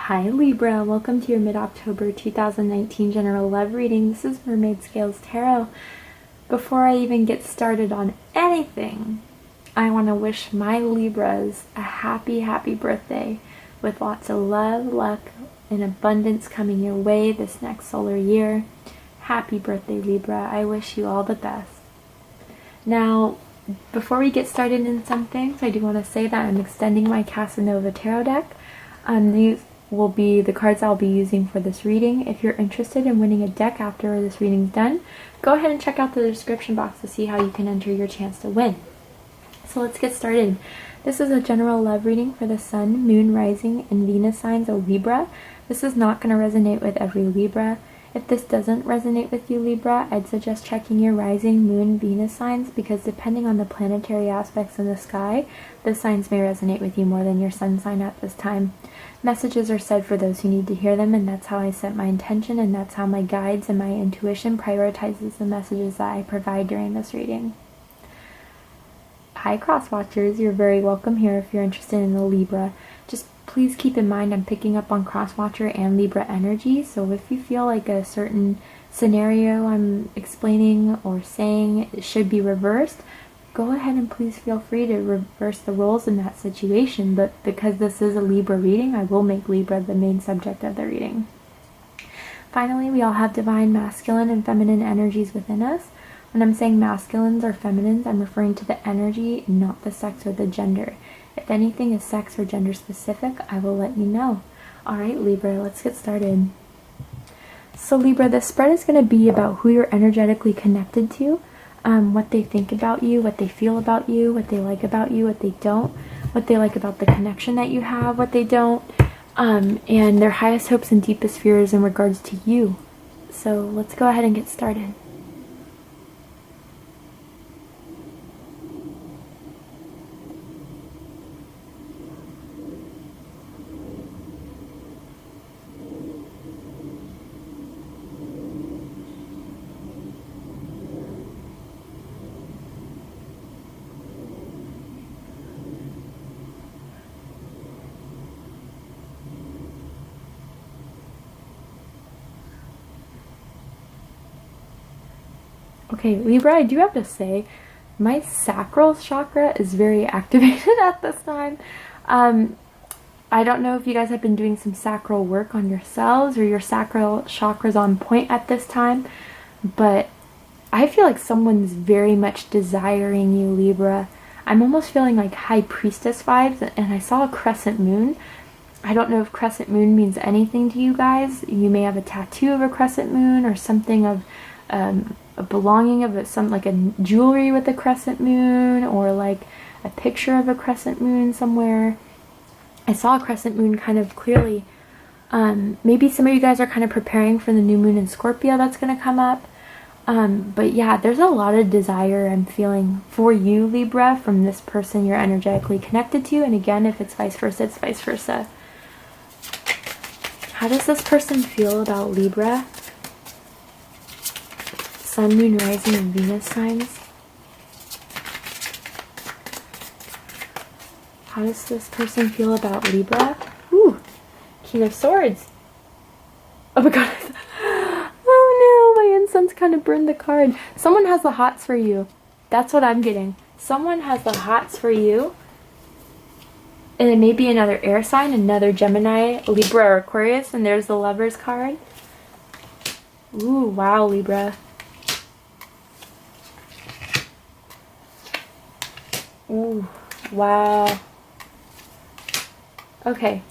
Hi Libra, welcome to your mid-October 2019 general love reading. This is Mermaid Scales Tarot. Before I even get started on anything, I want to wish my Libras a happy birthday with lots of love, luck, and abundance coming your way this next solar year. Happy birthday, Libra. I wish you all the best. Now, before we get started in some things, I do want to say that I'm extending my Casanova Tarot deck. These will be the cards I'll be using for this reading. If you're interested in winning a deck after this reading's done, go ahead and check out the description box to see how you can enter your chance to win. So let's get started. This is a general love reading for the Sun, Moon, Rising, and Venus signs of Libra. This is not going to resonate with every Libra. If this doesn't resonate with you, Libra, I'd suggest checking your Rising, Moon, Venus signs, because depending on the planetary aspects in the sky, the signs may resonate with you more than your Sun sign at this time. Messages are said for those who need to hear them, and that's how I set my intention, and that's how my guides and my intuition prioritizes the messages that I provide during this reading. Hi cross watchers, you're very welcome here if you're interested in the Libra. Just please keep in mind I'm picking up on cross watcher and Libra energy, so if you feel like a certain scenario I'm explaining or saying should be reversed, go ahead and please feel free to reverse the roles in that situation, but because this is a Libra reading, I will make Libra the main subject of the reading. Finally, we all have divine masculine and feminine energies within us. When I'm saying masculines or feminines, I'm referring to the energy, not the sex or the gender. If anything is sex or gender specific, I will let you know. Alright Libra, let's get started. So Libra, this spread is going to be about who you're energetically connected to, what they think about you, what they feel about you, what they like about you, what they don't, what they like about the connection that you have, what they don't, and their highest hopes and deepest fears in regards to you. So let's go ahead and get started. Okay, Libra, I do have to say, my sacral chakra is very activated at this time. I don't know if you guys have been doing some sacral work on yourselves or your sacral chakra's on point at this time, but I feel like someone's very much desiring you, Libra. I'm almost feeling like high priestess vibes, and I saw a crescent moon. I don't know if crescent moon means anything to you guys. You may have a tattoo of a crescent moon or something of a belonging of some like a jewelry with a crescent moon, or like a picture of a crescent moon somewhere. I saw a crescent moon kind of clearly. Maybe some of you guys are kind of preparing for the new moon in Scorpio that's going to come up. But yeah, there's a lot of desire I'm feeling for you, Libra, from this person you're energetically connected to. And again, if it's vice versa, it's vice versa. How does this person feel about Libra? Sun, Moon, Rising, and Venus signs. How does this person feel about Libra? Ooh, King of Swords. Oh my god. Oh no, my incense kind of burned the card. Someone has the hots for you. That's what I'm getting. Someone has the hots for you. And it may be another air sign, another Gemini, Libra, or Aquarius, and there's the Lovers card. Ooh, wow, Libra. Ooh, wow. Okay.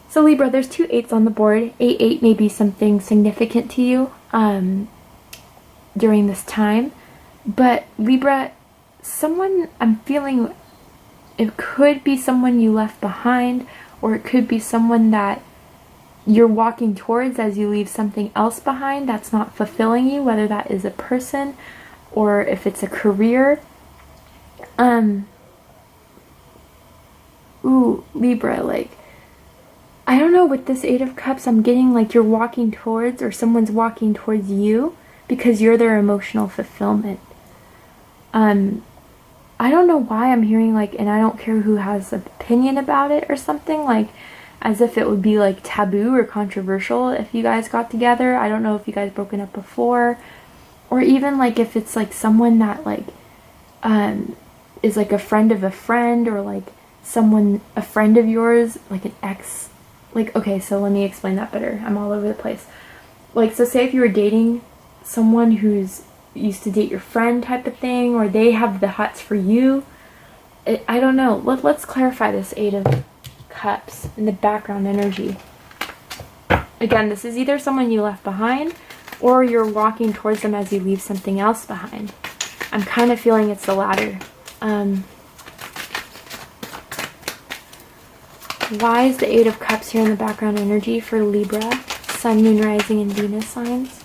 So Libra, there's two 8s on the board. 8 may be something significant to you during this time. But Libra, someone I'm feeling, it could be someone you left behind, or it could be someone that you're walking towards as you leave something else behind that's not fulfilling you, whether that is a person or if it's a career. Ooh, Libra, like, I don't know, with this 8 of Cups, I'm getting like you're walking towards, or someone's walking towards you because you're their emotional fulfillment. I don't know why I'm hearing like, and I don't care who has an opinion about it or something, like, as if it would be like taboo or controversial if you guys got together. I don't know if you guys broken up before, or even like if it's like someone that like is like a friend of a friend, or like someone, a friend of yours, like an ex. Like, okay, so let me explain that better. I'm all over the place. Like, so say if you were dating someone who's used to date your friend type of thing, or they have the hots for you. I don't know. Let's clarify this Eight of Cups in the background energy. Again, this is either someone you left behind, or you're walking towards them as you leave something else behind. I'm kind of feeling it's the latter. Why is the Eight of Cups here in the background energy for Libra, Sun, Moon, Rising, and Venus signs?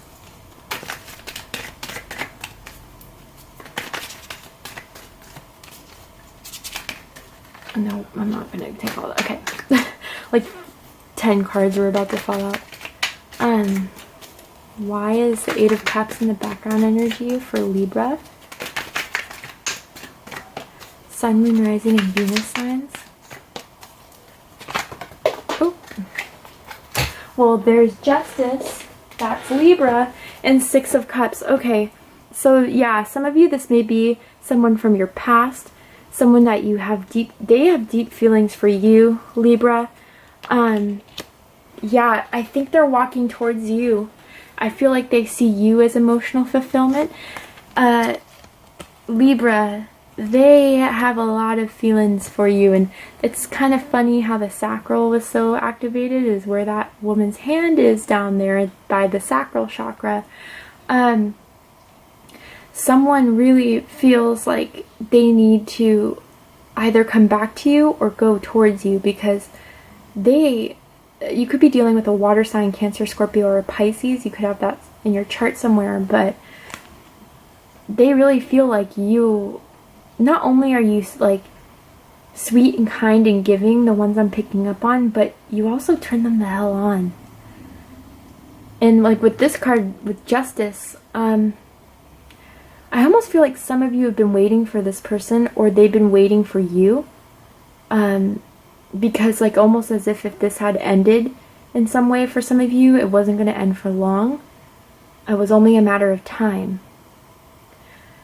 No, I'm not going to take all that. Okay. Like 10 cards are about to fall out. Why is the Eight of Cups in the background energy for Libra, Sun, Moon, Rising, and Venus signs? Oh. Well, there's Justice. That's Libra. And Six of Cups. Okay. So, yeah, some of you, this may be someone from your past. Someone that you have they have deep feelings for you, Libra. Yeah, I think they're walking towards you. I feel like they see you as emotional fulfillment. Libra, they have a lot of feelings for you, and it's kind of funny how the sacral was so activated, is where that woman's hand is down there by the sacral chakra. Someone really feels like they need to either come back to you or go towards you, because you could be dealing with a water sign, Cancer, Scorpio, or a Pisces. You could have that in your chart somewhere, but they really feel like you, not only are you like sweet and kind and giving, the ones I'm picking up on, but you also turn them the hell on. And like with this card, with Justice, I almost feel like some of you have been waiting for this person, or they've been waiting for you. Because like almost as if this had ended in some way for some of you, it wasn't going to end for long. It was only a matter of time.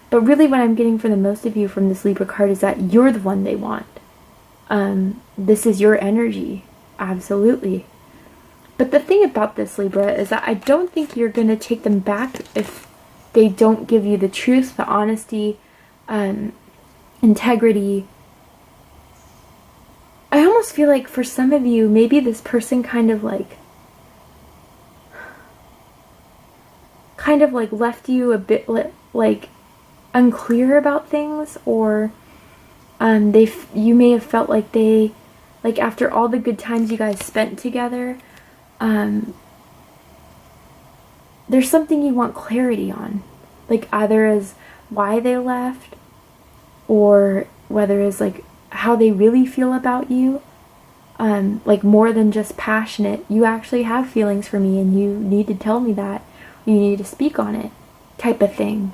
But really what I'm getting for the most of you from this Libra card is that you're the one they want. This is your energy. Absolutely. But the thing about this, Libra, is that I don't think you're going to take them back if they don't give you the truth, the honesty, integrity. I almost feel like for some of you, maybe this person kind of like left you a bit like unclear about things, or you may have felt like they, like after all the good times you guys spent together, there's something you want clarity on, like either as why they left, or whether it's like how they really feel about you, like more than just passionate. You actually have feelings for me and you need to tell me that, you need to speak on it type of thing.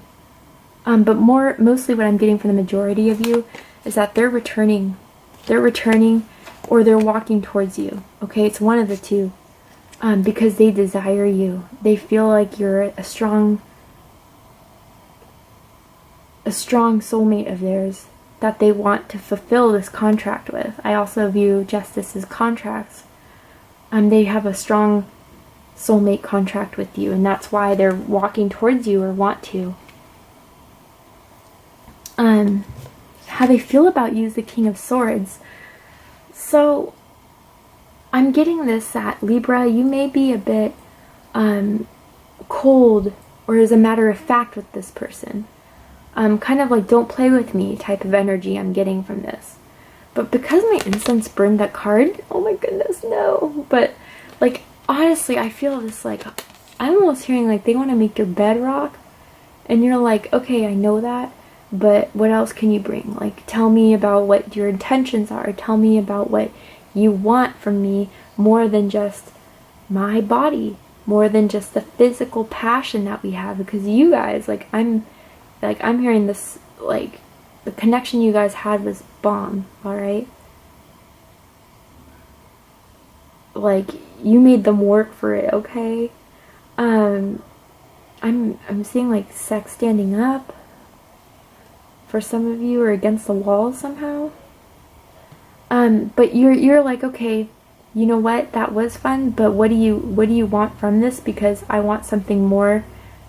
But mostly what I'm getting from the majority of you is that they're returning, or they're walking towards you. Okay, it's one of the two. Because they desire you. They feel like you're a strong soulmate of theirs that they want to fulfill this contract with. I also view Justice as contracts. They have a strong soulmate contract with you, and that's why they're walking towards you or want to. How they feel about you is the King of Swords. So I'm getting this that Libra, you may be a bit cold, or as a matter of fact with this person. Kind of like don't play with me type of energy I'm getting from this. But because my incense burned that card, oh my goodness, no. But like honestly, I feel this like, I'm almost hearing like they want to make your bed rock. And you're like, okay, I know that, but what else can you bring? Like tell me about what your intentions are. Tell me about what you want from me, more than just my body, more than just the physical passion that we have. Because you guys, I'm hearing this, like the connection you guys had was bomb. All right. like, you made them work for it, okay? I'm seeing like sex standing up for some of you, or against the wall somehow. But you're like, okay, you know what, that was fun, but what do you want from this? Because I want something more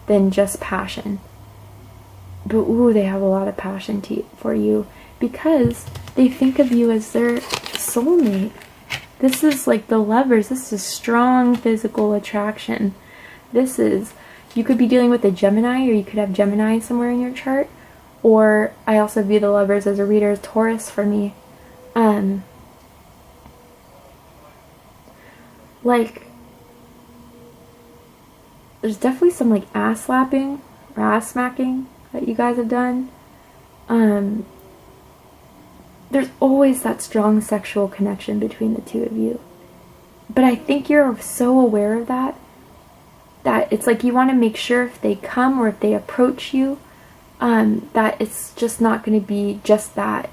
than just passion. But ooh, they have a lot of passion for you, because they think of you as their soulmate. This is like the Lovers. This is strong physical attraction. This is, you could be dealing with a Gemini, or you could have Gemini somewhere in your chart. Or I also view the Lovers as a reader as Taurus for me. Like, there's definitely some like ass slapping or ass smacking that you guys have done. There's always that strong sexual connection between the two of you. But I think you're so aware of that it's like you want to make sure if they come or if they approach you, that it's just not going to be just that.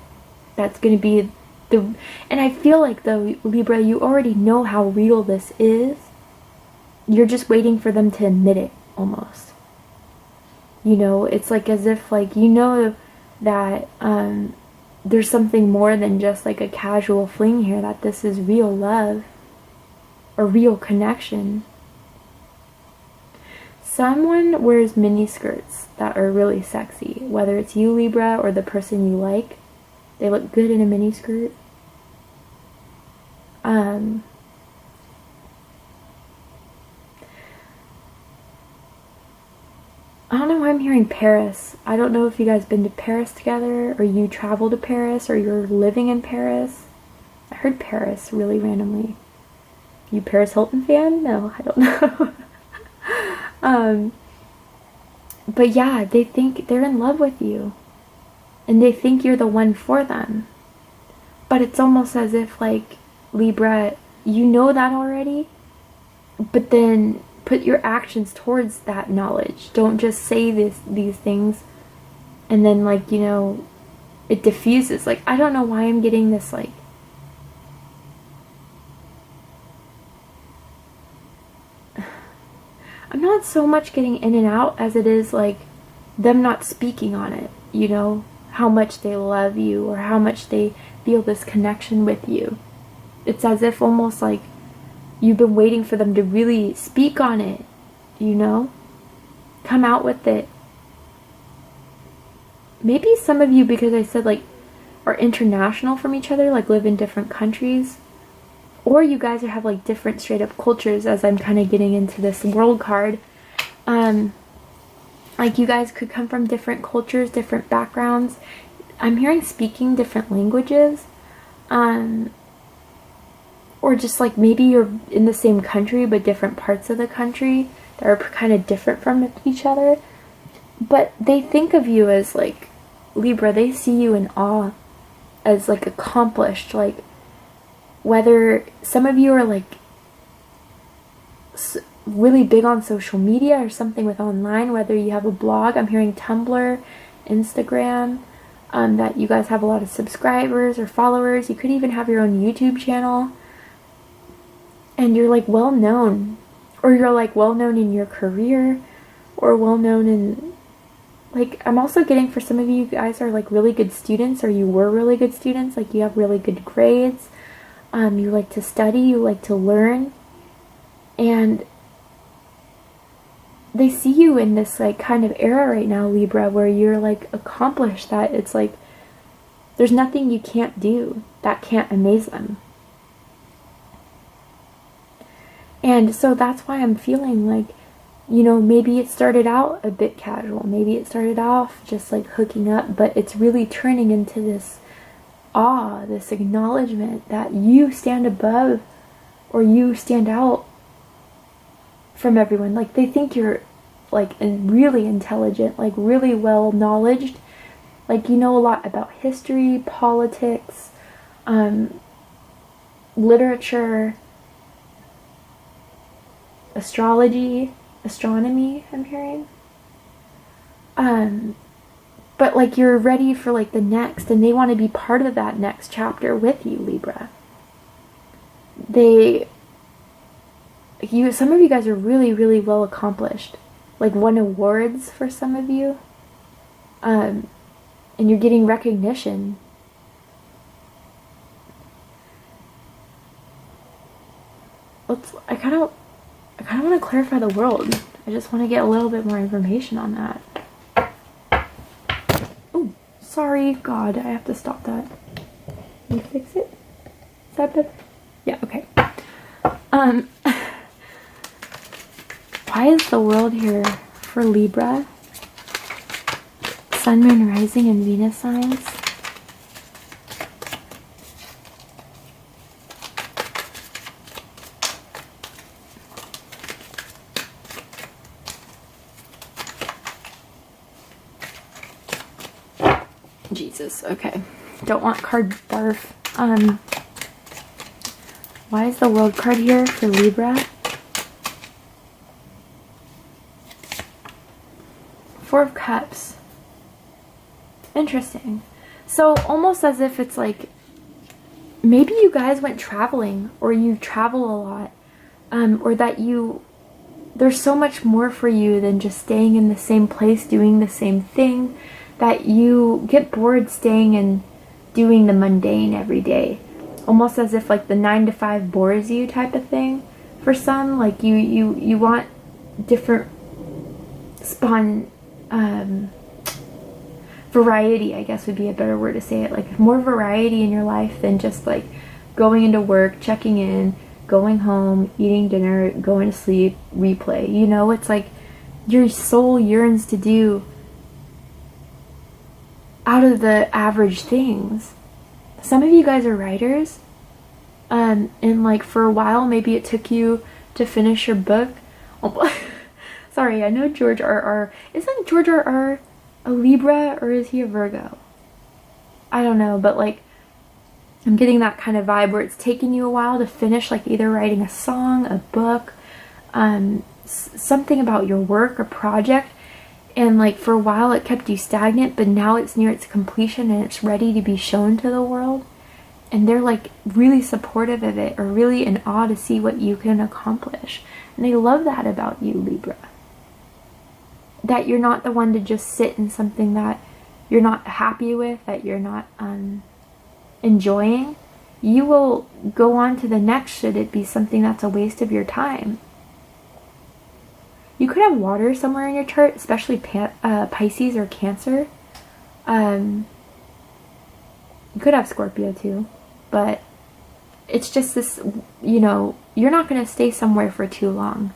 That's going to be the... And I feel like, though, Libra, you already know how real this is. You're just waiting for them to admit it, almost. You know, it's like as if, like, you know that there's something more than just like a casual fling here, that this is real love, or real connection. Someone wears mini skirts that are really sexy, whether it's you, Libra, or the person you like. They look good in a mini skirt. I don't know why I'm hearing Paris. I don't know if you guys been to Paris together, or you travel to Paris, or you're living in Paris. I heard Paris really randomly. You Paris Hilton fan? No, I don't know. But yeah, they think they're in love with you. And they think you're the one for them. But it's almost as if, like, Libra, you know that already. But then put your actions towards that knowledge. Don't just say these things and then, like, you know, it diffuses. Like, I don't know why I'm getting this, like, I'm not so much getting in and out as it is, like, them not speaking on it, you know, how much they love you or how much they feel this connection with you. It's as if almost like you've been waiting for them to really speak on it, you know? Come out with it. Maybe some of you, because I said, like, are international from each other, like live in different countries. Or you guys have, like, different straight up cultures, as I'm kind of getting into this world card. Like, you guys could come from different cultures, different backgrounds. I'm hearing speaking different languages. Or just, like, maybe you're in the same country, but different parts of the country that are kind of different from each other. But they think of you as, like, Libra, they see you in awe, as, like, accomplished, like, whether some of you are, like, really big on social media or something with online, whether you have a blog, I'm hearing Tumblr, Instagram, that you guys have a lot of subscribers or followers. You could even have your own YouTube channel, and you're, like, well known, or you're, like, well known in your career, or well known in, like, I'm also getting for some of you guys are, like, really good students, or you were really good students, like, you have really good grades. You like to study, you like to learn, and they see you in this, like, kind of era right now, Libra, where you're, like, accomplished, that it's like there's nothing you can't do that can't amaze them. And so that's why I'm feeling like, you know, maybe it started out a bit casual, maybe it started off just, like, hooking up, but it's really turning into this awe, this acknowledgement that you stand above, or you stand out from everyone. Like, they think you're, like, really intelligent, like, really well knowledged, like, you know a lot about history, politics, literature, astrology, astronomy, I'm hearing. But, like, you're ready for, like, the next, and they want to be part of that next chapter with you, Libra. They some of you guys are really, really well accomplished. Like won awards for some of you. And you're getting recognition. I kind of want to clarify the world. I just want to get a little bit more information on that. Oh, sorry, God, I have to stop that. Can you fix it? Is that better? Yeah, okay. Why is the world here for Libra? Sun, Moon, Rising, and Venus signs. Jesus, okay. Don't want card barf. Why is the World card here for Libra? Four of Cups. Interesting. So almost as if it's like maybe you guys went traveling, or you travel a lot, or that there's so much more for you than just staying in the same place doing the same thing, that you get bored staying and doing the mundane every day. Almost as if like the 9 to 5 bores you type of thing. For some, like you want different variety, I guess would be a better word to say it. Like more variety in your life than just like going into work, checking in, going home, eating dinner, going to sleep, replay. You know, it's like your soul yearns to do out of the average things. Some of you guys are writers, and like for a while maybe it took you to finish your book. Oh, sorry, I know George R.R. Isn't George R.R. a Libra, or is he a Virgo? I don't know, but like I'm getting that kind of vibe where it's taking you a while to finish, like either writing a song, a book, something about your work or project. And like for a while it kept you stagnant, but now it's near its completion and it's ready to be shown to the world. And they're like really supportive of it, or really in awe to see what you can accomplish. And they love that about you, Libra. That you're not the one to just sit in something that you're not happy with, that you're not enjoying. You will go on to the next should it be something that's a waste of your time. You could have water somewhere in your chart, especially Pisces or Cancer. You could have Scorpio too, but it's just this, you know, you're not going to stay somewhere for too long.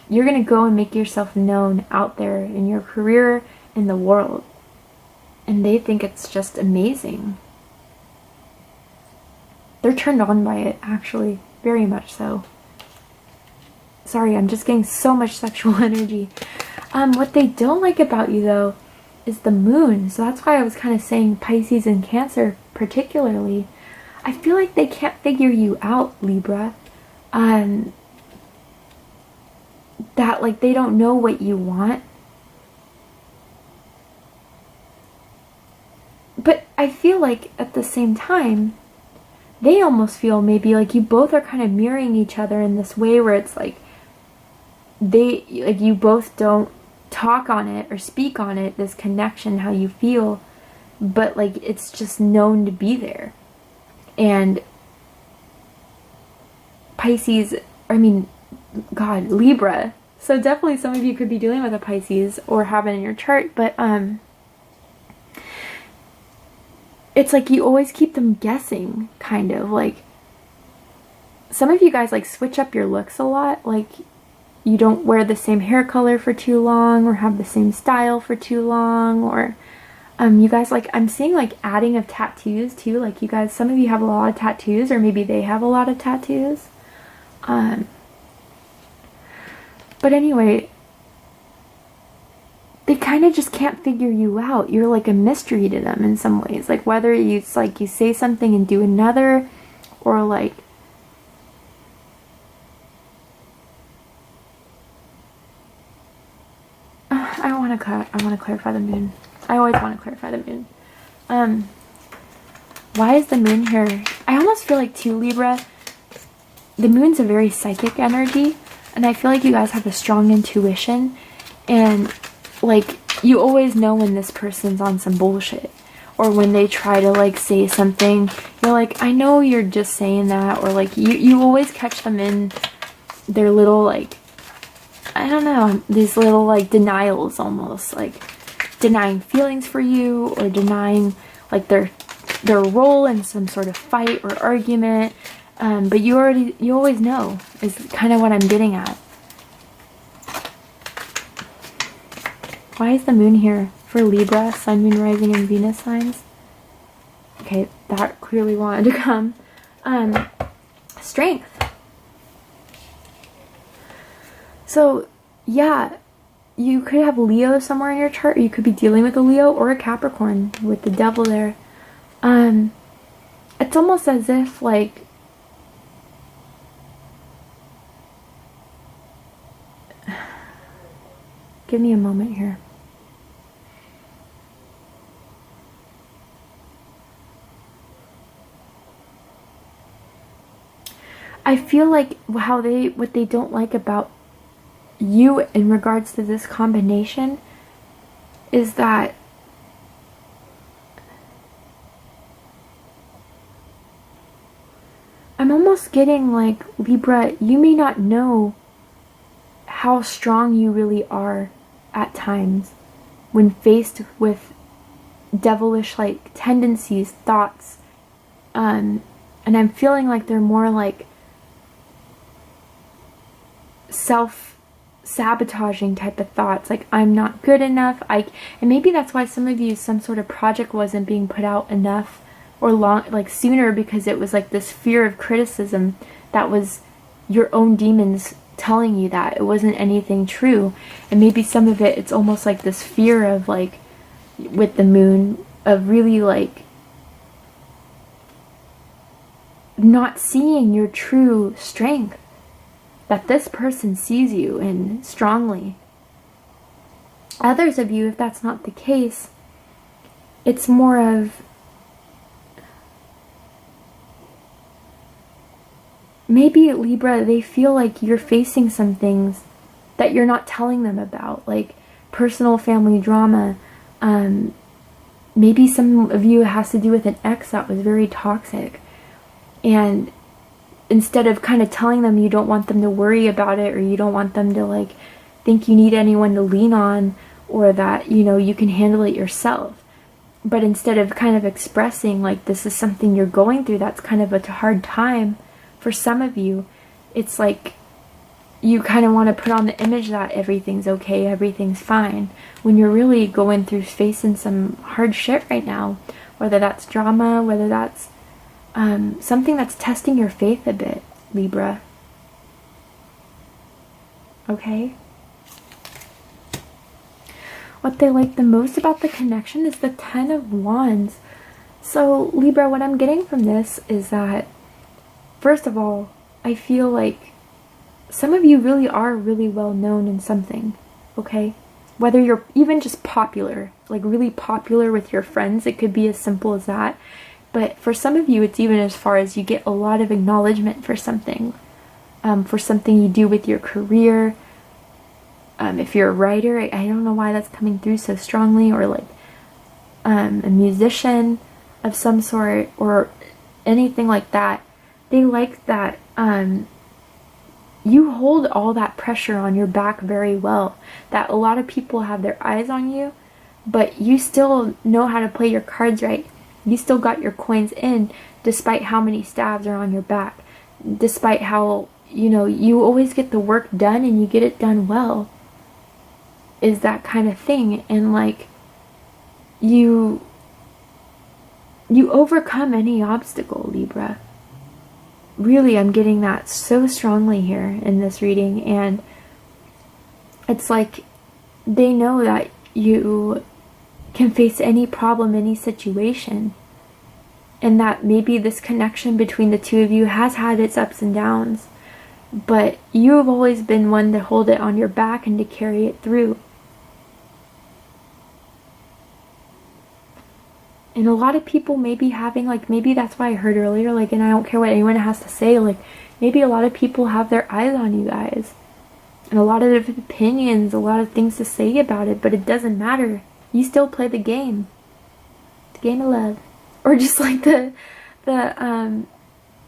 You're going to go and make yourself known out there in your career, in the world. And they think it's just amazing. They're turned on by it, actually, very much so. Sorry, I'm just getting so much sexual energy. What they don't like about you, though, is the moon. So that's why I was kind of saying Pisces and Cancer particularly. I feel like they can't figure you out, Libra. That, like, they don't know what you want. But I feel like at the same time, they almost feel maybe like you both are kind of mirroring each other in this way where it's like you both don't talk on it or speak on it, this connection, how you feel, but like it's just known to be there. And Pisces, I mean, God, Libra. So definitely some of you could be dealing with a Pisces or have it in your chart, but it's like you always keep them guessing, kind of. Like some of you guys like switch up your looks a lot. Like you don't wear the same hair color for too long, or have the same style for too long, or you guys, like, I'm seeing like adding of tattoos too. Like you guys, some of you have a lot of tattoos, or maybe they have a lot of tattoos. But anyway, they kind of just can't figure you out. You're like a mystery to them in some ways. Like whether it's like you say something and do another, or like I want to clarify the moon. I always want to clarify the moon. Why is the moon here? I almost feel like too, Libra, the moon's a very psychic energy, and I feel like you guys have a strong intuition, and like you always know when this person's on some bullshit, or when they try to like say something, you're like, I know you're just saying that, or like you always catch them in their little like, I don't know, these little like denials, almost like denying feelings for you, or denying like their role in some sort of fight or argument. But you always know, is kind of what I'm getting at. Why is the moon here for Libra, Sun, Moon, Rising, and Venus signs? Okay, that clearly wanted to come. Strength. So, yeah, you could have Leo somewhere in your chart, or you could be dealing with a Leo or a Capricorn with the devil there. It's almost as if, like, give me a moment here. I feel like what they don't like about you in regards to this combination is that I'm almost getting like, Libra, you may not know how strong you really are at times when faced with devilish like tendencies, thoughts, and I'm feeling like they're more like self-sabotaging type of thoughts, like I'm not good enough, and maybe that's why some of you, some sort of project wasn't being put out enough or like sooner, because it was like this fear of criticism that was your own demons telling you that it wasn't anything true. And maybe some of it's almost like this fear of like, with the moon, of really like not seeing your true strength, that this person sees you in strongly. Others of you, if that's not the case, it's more of maybe, Libra, they feel like you're facing some things that you're not telling them about, like personal family drama. Maybe some of you has to do with an ex that was very toxic, and instead of kind of telling them you don't want them to worry about it, or you don't want them to like think you need anyone to lean on, or that, you know, you can handle it yourself, but instead of kind of expressing like this is something you're going through that's kind of a hard time for some of you, it's like you kind of want to put on the image that everything's okay, everything's fine, when you're really going through, facing some hard shit right now, whether that's drama, whether that's something that's testing your faith a bit, Libra. Okay? What they like the most about the connection is the Ten of Wands. So, Libra, what I'm getting from this is that, first of all, I feel like some of you really are really well known in something, okay? Whether you're even just popular, like really popular with your friends, it could be as simple as that. But for some of you, it's even as far as you get a lot of acknowledgement for something you do with your career. If you're a writer, I don't know why that's coming through so strongly, or like a musician of some sort, or anything like that. They like that you hold all that pressure on your back very well, that a lot of people have their eyes on you, but you still know how to play your cards right. You still got your coins in, despite how many stabs are on your back, despite how, you know, you always get the work done and you get it done well, is that kind of thing. And like, you overcome any obstacle, Libra. Really, I'm getting that so strongly here in this reading, and it's like they know that you can face any problem, any situation, and that maybe this connection between the two of you has had its ups and downs, but you have always been one to hold it on your back and to carry it through. And a lot of people may be having, like, maybe that's why I heard earlier, like, and I don't care what anyone has to say, like, maybe a lot of people have their eyes on you guys. And a lot of opinions, a lot of things to say about it, but it doesn't matter. You still play the game. The game of love. Or just like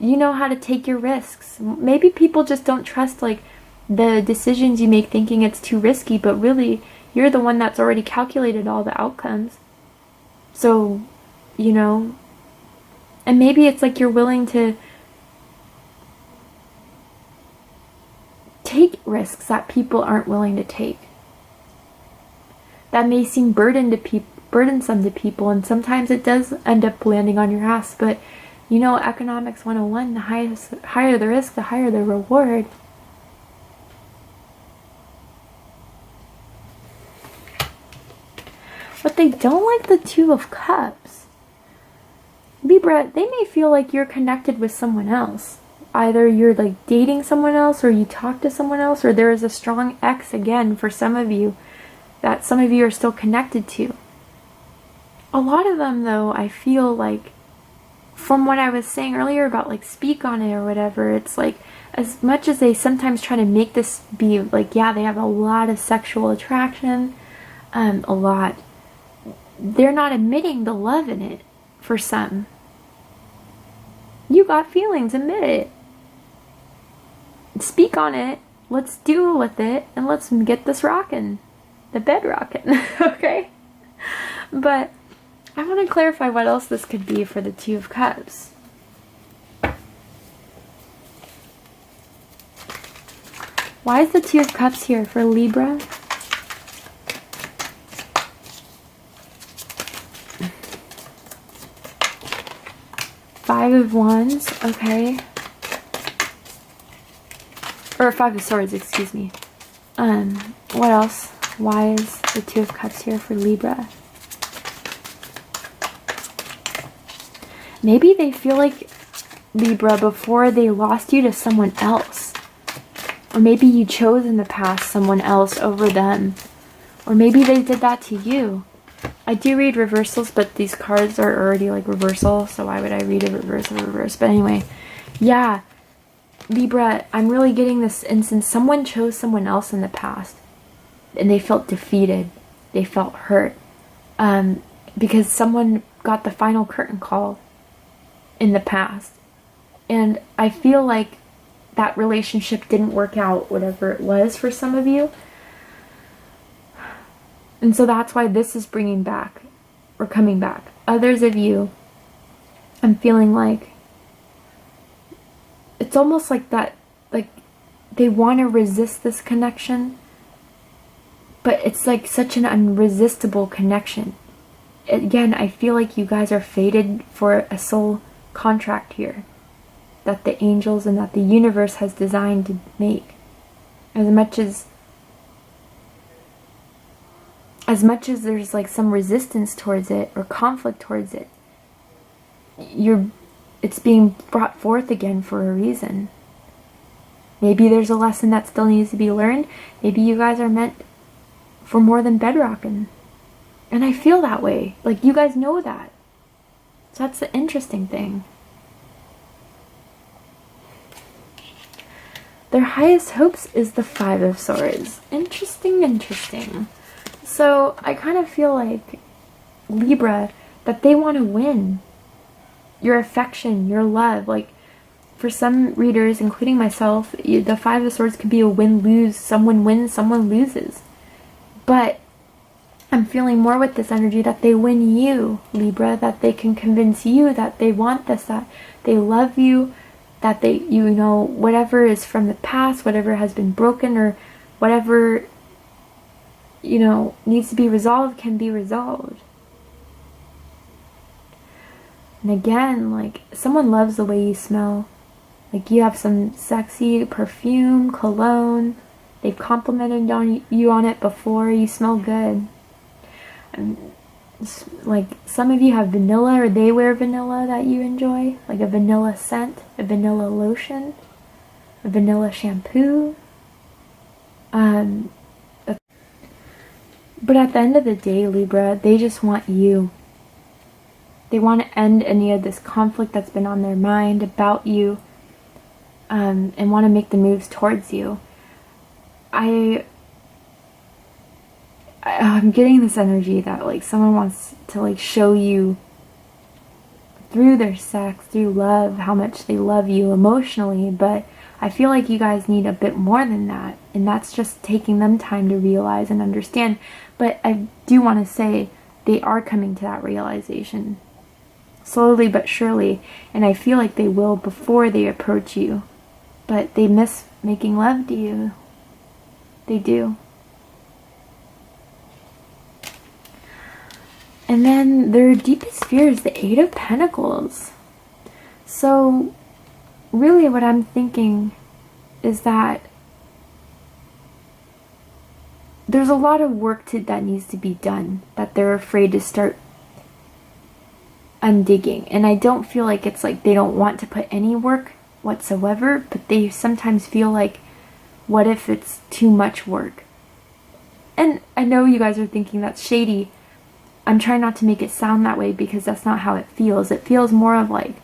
you know how to take your risks. Maybe people just don't trust like the decisions you make thinking it's too risky, but really you're the one that's already calculated all the outcomes. So, you know, and maybe it's like you're willing to take risks that people aren't willing to take. That may seem burdensome to people, and sometimes it does end up landing on your ass, but you know, economics 101, the higher the risk, the higher the reward. But they don't like the Two of Cups. Libra, they may feel like you're connected with someone else. Either you're like dating someone else, or you talk to someone else, or there is a strong ex again for some of you that some of you are still connected to. A lot of them though, I feel like, from what I was saying earlier about like speak on it or whatever, it's like as much as they sometimes try to make this be like, yeah, they have a lot of sexual attraction, a lot, they're not admitting the love in it for some. You got feelings, admit it. Speak on it, let's deal with it, and let's get this rocking. The bed rocking, okay? But I want to clarify what else this could be for the Two of Cups. Why is the Two of Cups here for Libra? Five of Wands, okay. Or Five of Swords, excuse me. What else? Why is the Two of Cups here for Libra? Maybe they feel like, Libra, before they lost you to someone else. Or maybe you chose in the past someone else over them. Or maybe they did that to you. I do read reversals, but these cards are already like reversal, so why would I read a reverse? But anyway, yeah, Libra, I'm really getting this instance. Someone chose someone else in the past, and they felt defeated. They felt hurt. Because someone got the final curtain call in the past. And I feel like that relationship didn't work out, whatever it was for some of you. And so that's why this is bringing back, or coming back. Others of you, I'm feeling like, it's almost like that, like they want to resist this connection, but it's like such an unresistible connection. Again, I feel like you guys are fated for a soul contract here that the angels and that the universe has designed to make. As much as there's like some resistance towards it or conflict towards it, it's being brought forth again for a reason. Maybe there's a lesson that still needs to be learned. Maybe you guys are meant for more than bedrocking. And I feel that way. Like, you guys know that. So that's the interesting thing. Their highest hopes is the Five of Swords. Interesting. So I kind of feel like, Libra, that they want to win your affection, your love. Like, for some readers, including myself, the Five of Swords could be a win-lose. Someone wins, someone loses. But I'm feeling more with this energy that they win you, Libra, that they can convince you that they want this, that they love you, that they, you know, whatever is from the past, whatever has been broken, or whatever, you know, needs to be resolved can be resolved. And again, like, someone loves the way you smell. Like, you have some sexy perfume, cologne. They've complimented you on it before. You smell good. And like, some of you have vanilla, or they wear vanilla that you enjoy. Like a vanilla scent, a vanilla lotion, a vanilla shampoo. But at the end of the day, Libra, they just want you. They want to end any of this conflict that's been on their mind about you. and want to make the moves towards you. I'm getting this energy that like someone wants to like show you through their sex, through love, how much they love you emotionally, but I feel like you guys need a bit more than that, and that's just taking them time to realize and understand. But I do want to say they are coming to that realization, slowly but surely, and I feel like they will before they approach you, but they miss making love to you. They do. And then their deepest fear is the Eight of Pentacles. So really what I'm thinking is that there's a lot of work that needs to be done, that they're afraid to start undigging. And I don't feel like it's like they don't want to put any work whatsoever, but they sometimes feel like, what if it's too much work? And I know you guys are thinking that's shady. I'm trying not to make it sound that way because that's not how it feels. It feels more of like,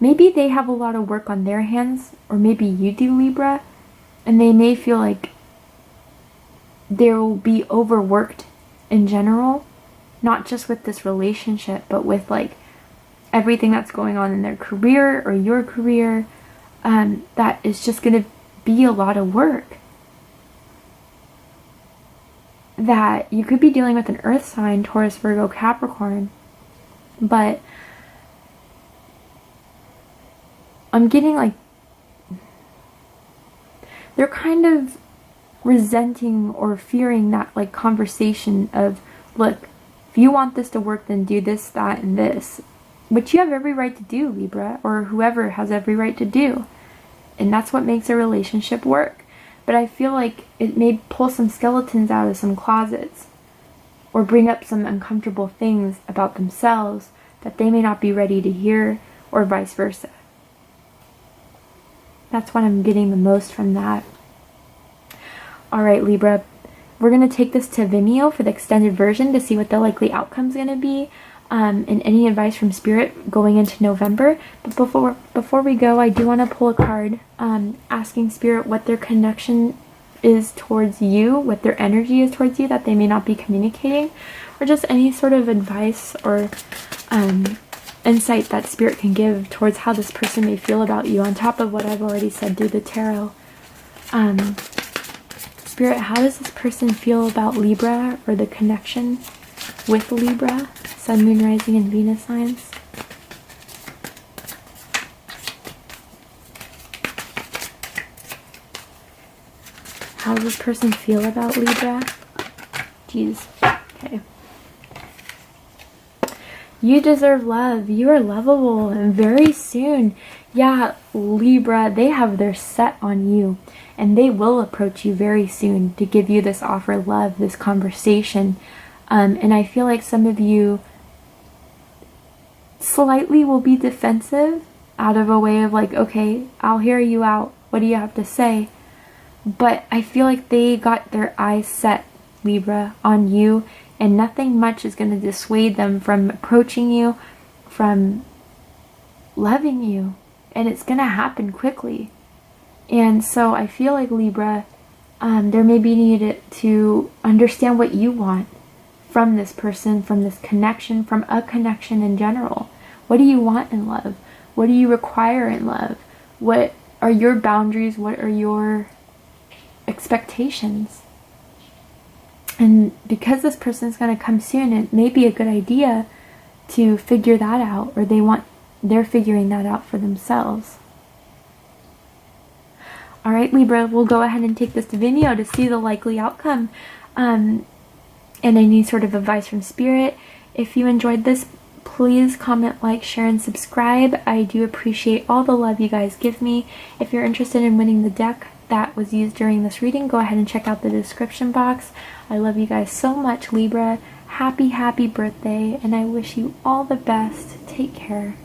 maybe they have a lot of work on their hands, or maybe you do, Libra, and they may feel like they'll be overworked in general, not just with this relationship, but with like everything that's going on in their career or your career, that is just going to be a lot of work. That you could be dealing with an earth sign, Taurus, Virgo, Capricorn, but I'm getting like they're kind of resenting or fearing that like conversation of, look, if you want this to work, then do this, that, and this, which you have every right to do, Libra, or whoever has every right to do, and that's what makes a relationship work. But I feel like it may pull some skeletons out of some closets, or bring up some uncomfortable things about themselves that they may not be ready to hear, or vice versa. That's what I'm getting the most from that. Alright, Libra, we're going to take this to Vimeo for the extended version to see what the likely outcome is going to be, and any advice from Spirit going into November. But before we go, I do want to pull a card asking Spirit what their connection is towards you, what their energy is towards you that they may not be communicating, or just any sort of advice or insight that Spirit can give towards how this person may feel about you, on top of what I've already said through the tarot. Spirit, how does this person feel about Libra, or the connection with Libra, Sun, Moon, Rising, and Venus signs? How does this person feel about Libra? Jeez. Okay. You deserve love. You are lovable, and very soon, yeah, Libra, they have their set on you, and they will approach you very soon to give you this offer of love, this conversation. And I feel like some of you slightly will be defensive, out of a way of like, okay, I'll hear you out. What do you have to say? But I feel like they got their eyes set, Libra, on you, and nothing much is going to dissuade them from approaching you, from loving you. And it's going to happen quickly. And so I feel like, Libra, there may be needed to understand what you want from this person, from this connection, from a connection in general. What do you want in love? What do you require in love? What are your boundaries? What are your expectations? And because this person's going to come soon, it may be a good idea to figure that out, or they're figuring that out for themselves. Alright, Libra, we'll go ahead and take this to Vimeo to see the likely outcome, and any sort of advice from Spirit. If you enjoyed this, please comment, like, share, and subscribe. I do appreciate all the love you guys give me. If you're interested in winning the deck that was used during this reading, go ahead and check out the description box. I love you guys so much, Libra. Happy, happy birthday, and I wish you all the best. Take care.